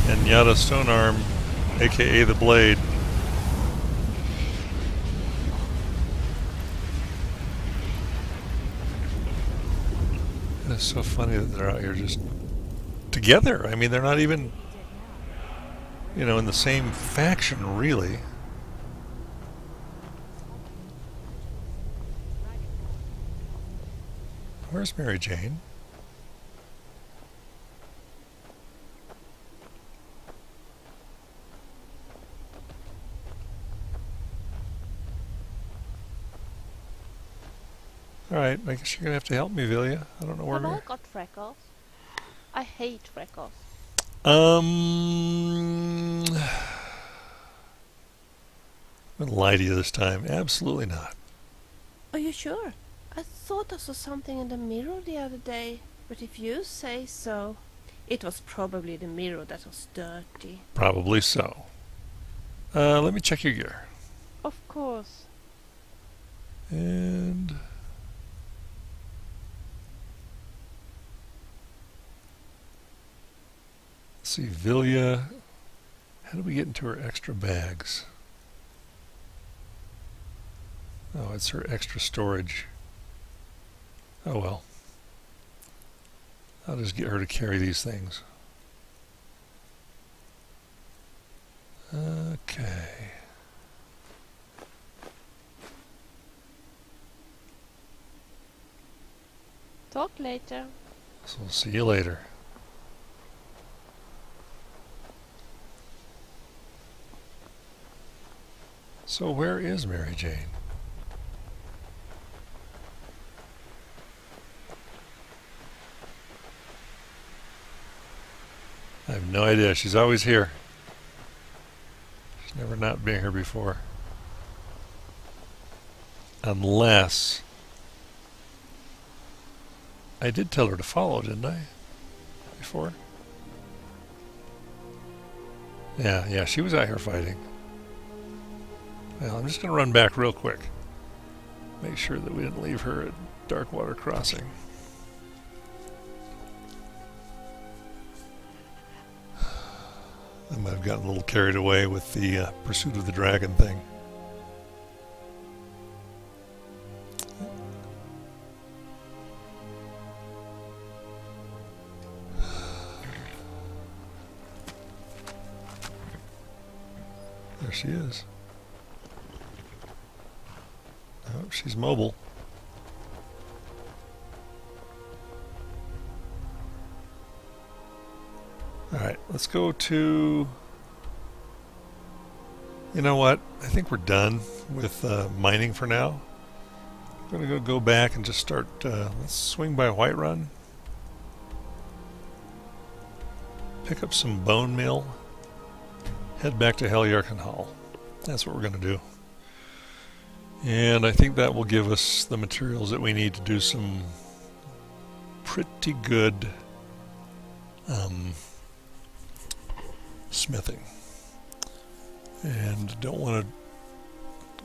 and Yada Stonearm, aka the Blade. It's so funny that they're out here just together. I mean, they're not even, you know, in the same faction, really. Where's Mary Jane? Alright, I guess you're gonna have to help me, Vilja. I don't know where Have I Mary... got freckles? I hate freckles. I'm gonna lie to you this time. Absolutely not. Are you sure? I thought I saw something in the mirror the other day, but if you say so, it was probably the mirror that was dirty. Probably so. Let me check your gear. Of course. And... let's see, Vilja. How do we get into her extra bags? Oh, it's her extra storage. Oh well. I'll just get her to carry these things. Okay. Talk later. So we'll see you later. So where is Mary Jane? I have no idea. She's always here. She's never not been here before. Unless... I did tell her to follow, didn't I? Before? Yeah, she was out here fighting. Well, I'm just going to run back real quick. Make sure that we didn't leave her at Darkwater Crossing. I might have gotten a little carried away with the Pursuit of the Dragon thing. There she is. Oh, she's mobile. Alright, let's go to You know what? I think we're done with mining for now. I'm going to go back and just start, let's swing by Whiterun. Pick up some bone meal. Head back to Heljarchen Hall. That's what we're going to do. And I think that will give us the materials that we need to do some pretty good smithing. And don't want to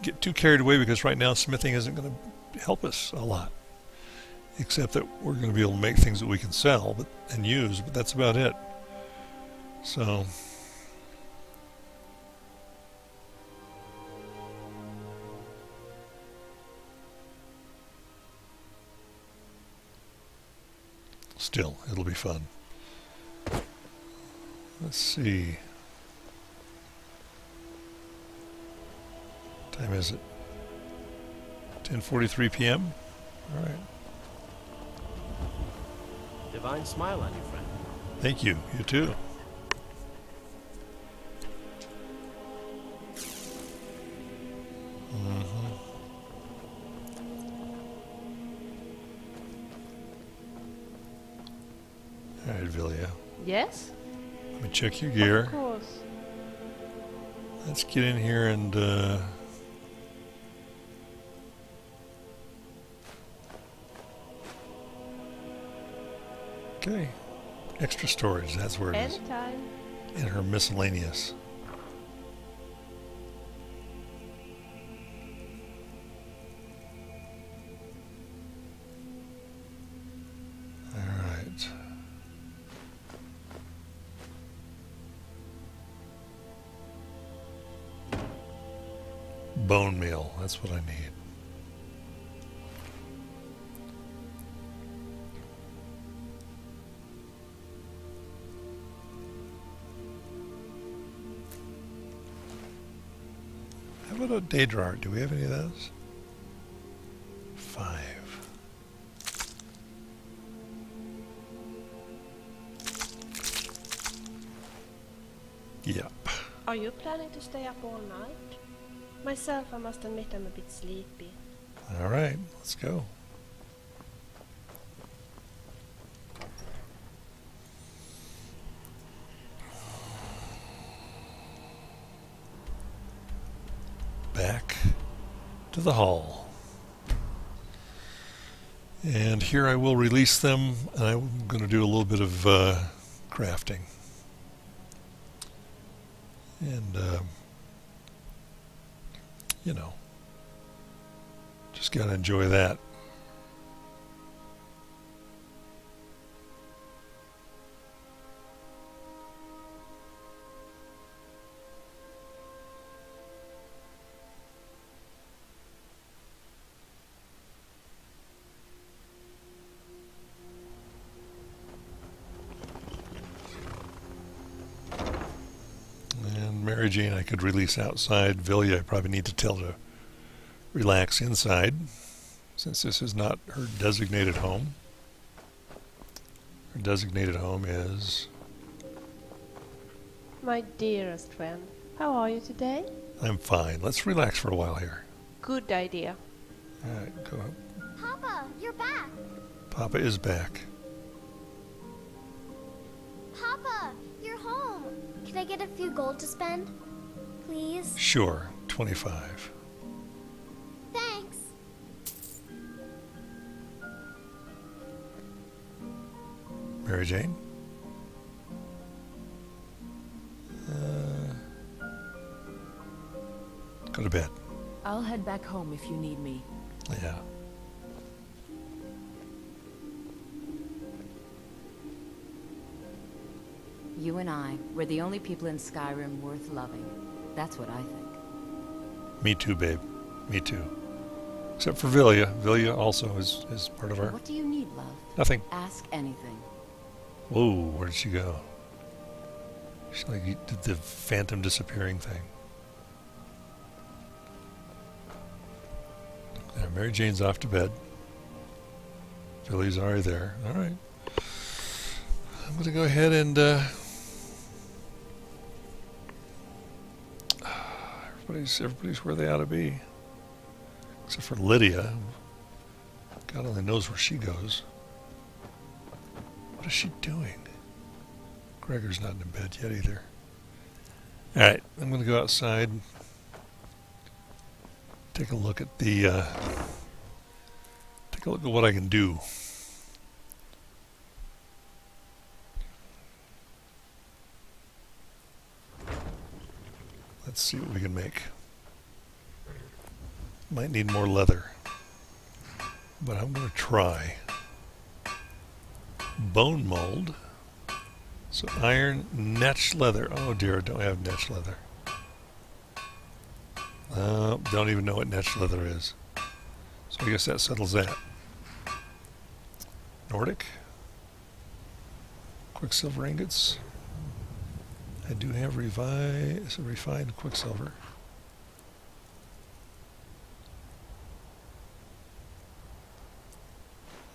get too carried away because right now smithing isn't going to help us a lot. Except that we're going to be able to make things that we can sell and use, but that's about it. So still, it'll be fun. Let's see. What time is it? 10:43 p.m. All right. Divine smile on you, friend. Thank you. You too. All right, Vilja. Yes? Let me check your gear. Of course. Let's get in here and okay. Extra storage, that's where it is. Anytime. In her miscellaneous. Alright. Bone meal, that's what I need. How about a Daedra? Do we have any of those? 5. Yep. Are you planning to stay up all night? Myself, I must admit I'm a bit sleepy. All right, let's go. Back to the hall. And here I will release them, and I'm going to do a little bit of crafting. And, you know, just got to enjoy that. Mary Jane I could release outside. Vilja I probably need to tell to relax inside, since this is not her designated home. Her designated home is... My dearest friend, how are you today? I'm fine. Let's relax for a while here. Good idea. Alright, go up. Papa, you're back. Papa is back. Papa, you're home. Can I get a few gold to spend? Please? Sure, 25. Thanks. Mary Jane? Go to bed. I'll head back home if you need me. Yeah. You and I, we're the only people in Skyrim worth loving. That's what I think. Me too, babe. Me too. Except for Vilja. Vilja also is part of our... What do you need, love? Nothing. Ask anything. Whoa, where did she go? She like did the phantom disappearing thing. Yeah, Mary Jane's off to bed. Vilja's already there. All right. I'm going to go ahead and Everybody's where they ought to be. Except for Lydia. God only knows where she goes. What is she doing? Gregor's not in bed yet either. Alright, I'm going to go outside. Take a look at the... take a look at what I can do. Let's see what we can make. Might need more leather, but I'm going to try. Bone mold. So iron, netched leather. Oh dear, I don't have netched leather. Don't even know what netched leather is. So I guess that settles that. Nordic. Quicksilver ingots. I do have refined quicksilver.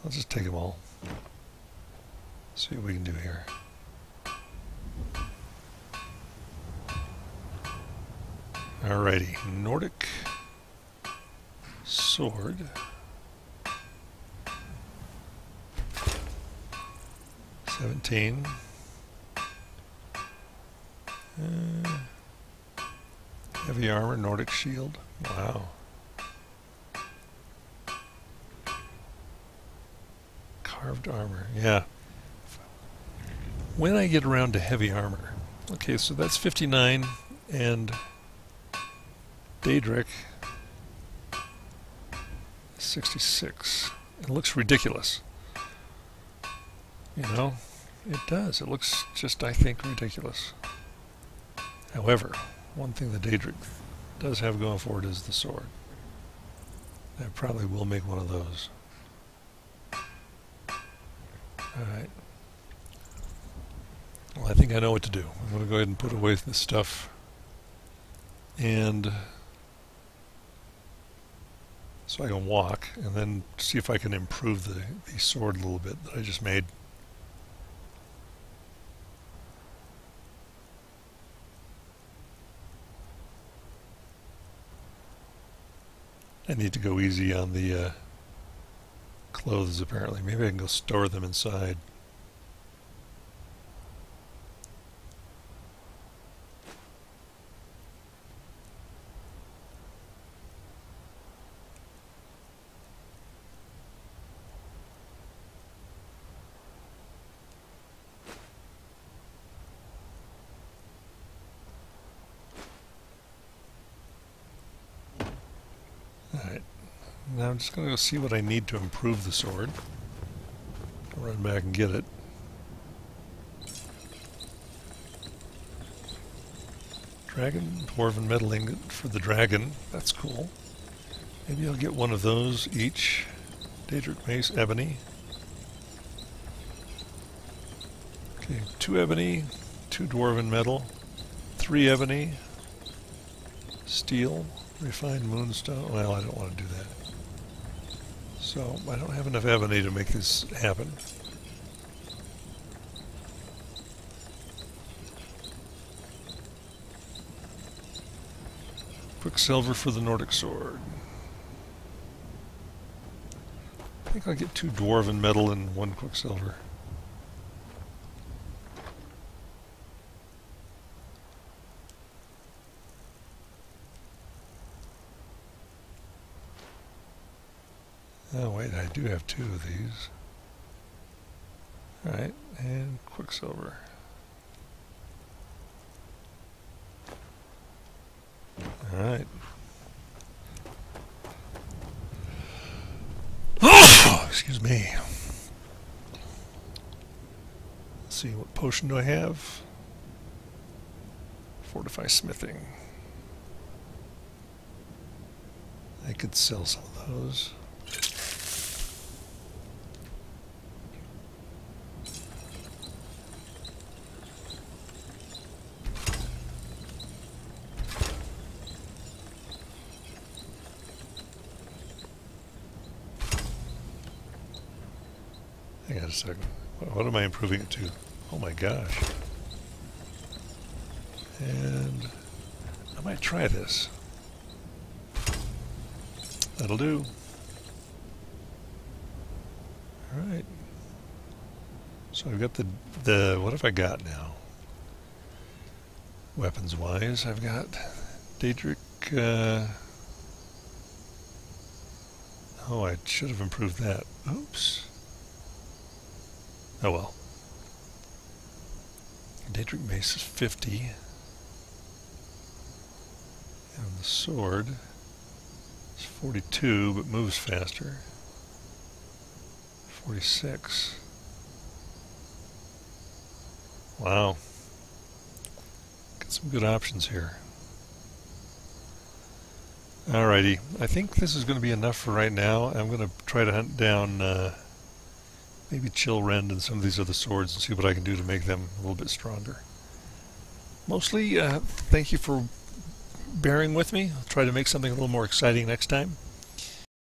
I'll just take them all. See what we can do here. Alrighty, Nordic sword. $17. Heavy armor, Nordic shield. Wow. Carved armor, yeah. When I get around to heavy armor. Okay, so that's 59, and Daedric 66. It looks ridiculous. You know, it does. It looks just, I think, ridiculous. However, one thing that Daedric does have going for it is the sword. I probably will make one of those. Alright. Well, I think I know what to do. I'm going to go ahead and put away this stuff and so I can walk and then see if I can improve the sword a little bit that I just made. I need to go easy on the clothes apparently. Maybe I can go store them inside. Alright, now I'm just going to go see what I need to improve the sword. I'll run back and get it. Dragon, dwarven metal ingot for the dragon. That's cool. Maybe I'll get one of those each. Daedric mace, ebony. Okay, 2 ebony, 2 dwarven metal, 3 ebony, steel, refined moonstone. Well, I don't want to do that. So, I don't have enough ebony to make this happen. Quicksilver for the Nordic sword. I think I'll get 2 dwarven metal and 1 quicksilver. Oh wait, I do have 2 of these. Alright, and quicksilver. Alright. Excuse me. Let's see, what potion do I have? Fortify smithing. I could sell some of those. Hang on a second. What am I improving it to? Oh my gosh. And I might try this. That'll do. Alright. So I've got the what have I got now? Weapons wise, I've got Daedric, oh, I should have improved that. Oops. Oh well. Daedric mace is 50. And the sword is 42, but moves faster. 46. Wow. Got some good options here. Alrighty, I think this is going to be enough for right now. I'm going to try to hunt down maybe Chillrend and some of these other swords and see what I can do to make them a little bit stronger. Mostly, thank you for bearing with me. I'll try to make something a little more exciting next time.